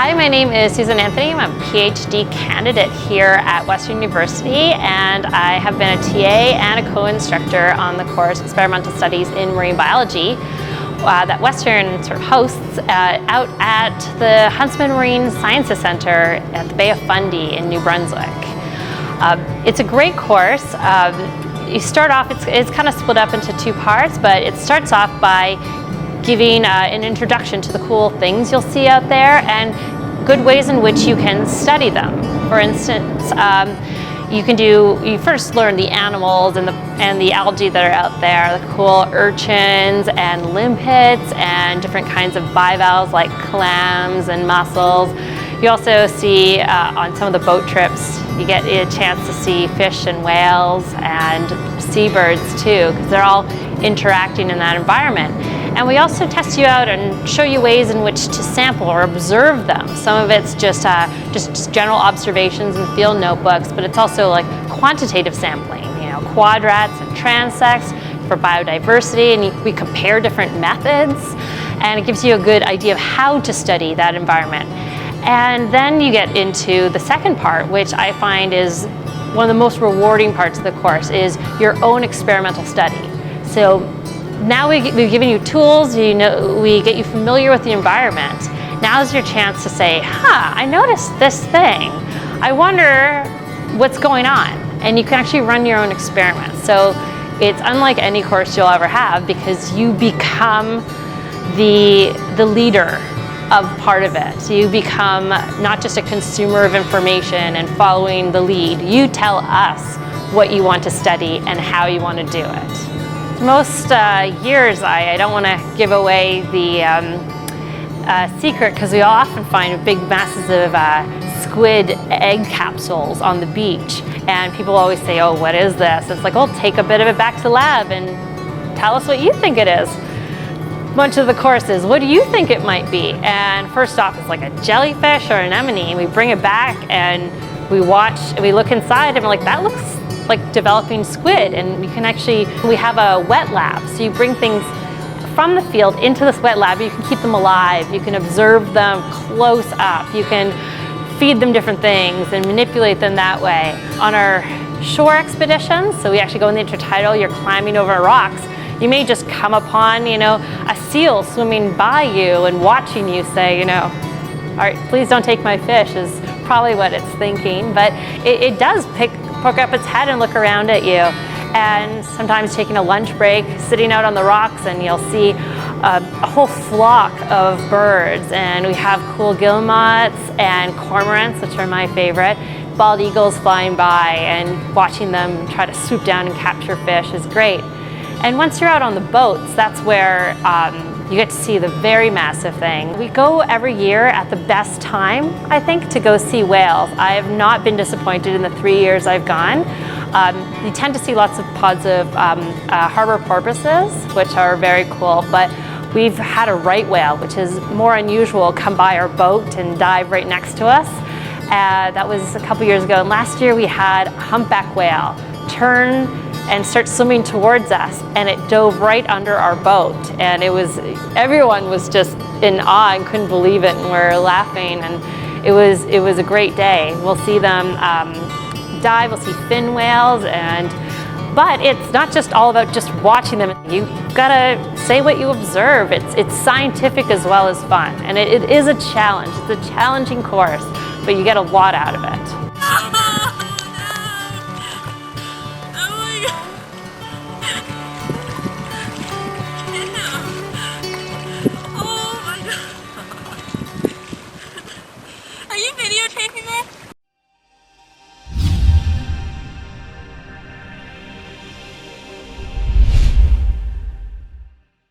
Hi, my name is Susan Anthony. I'm a PhD candidate here at Western University, and I have been a TA and a co-instructor on the course Experimental Studies in Marine Biology that Western sort of hosts out at the Huntsman Marine Sciences Center at the Bay of Fundy in New Brunswick. It's a great course. You start off, it's kind of split up into two parts, but it starts off by giving an introduction to the cool things you'll see out there and good ways in which you can study them. For instance, you first learn the animals and the algae that are out there, the cool urchins and limpets and different kinds of bivalves like clams and mussels. You also see on some of the boat trips, you get a chance to see fish and whales and seabirds too, because they're all interacting in that environment. And we also test you out and show you ways in which to sample or observe them. Some of it's just general observations in field notebooks, but it's also like quantitative sampling, quadrats and transects for biodiversity, and we compare different methods, and it gives you a good idea of how to study that environment. And then you get into the second part, which I find is one of the most rewarding parts of the course, is your own experimental study. So now we've given you tools, we get you familiar with the environment. Now's your chance to say, I noticed this thing. I wonder what's going on. And you can actually run your own experiments. So it's unlike any course you'll ever have, because you become the leader of part of it. So you become not just a consumer of information and following the lead. You tell us what you want to study and how you want to do it. Most years, I don't want to give away the secret, because we often find big masses of squid egg capsules on the beach, and people always say, oh, what is this? It's like, oh, take a bit of it back to the lab and tell us what you think it is. Bunch of the courses, what do you think it might be? And first off, it's like a jellyfish or an anemone, and we bring it back and we look inside and we're like, that looks like developing squid. And we have a wet lab, so you bring things from the field into this wet lab. You can keep them alive, you can observe them close up, you can feed them different things and manipulate them that way. On our shore expeditions, so we actually go in the intertidal, you're climbing over rocks, you may just come upon a seal swimming by you and watching you, say, all right, please don't take my fish, is probably what it's thinking. But it does poke up its head and look around at you. And sometimes taking a lunch break, sitting out on the rocks, and you'll see a whole flock of birds. And we have cool guillemots and cormorants, which are my favorite. Bald eagles flying by, and watching them try to swoop down and capture fish is great. And once you're out on the boats, that's where you get to see the very massive thing. We go every year at the best time, I think, to go see whales. I have not been disappointed in the 3 years I've gone. You tend to see lots of pods of harbor porpoises, which are very cool, but we've had a right whale, which is more unusual, come by our boat and dive right next to us. That was a couple years ago. And last year we had a humpback whale turn and start swimming towards us, and it dove right under our boat, and everyone was just in awe and couldn't believe it, and we're laughing, and it was a great day. We'll see them dive, we'll see fin whales, but it's not just all about just watching them. You gotta say what you observe. It's scientific as well as fun, and it is a challenge. It's a challenging course, but you get a lot out of it. Oh my God.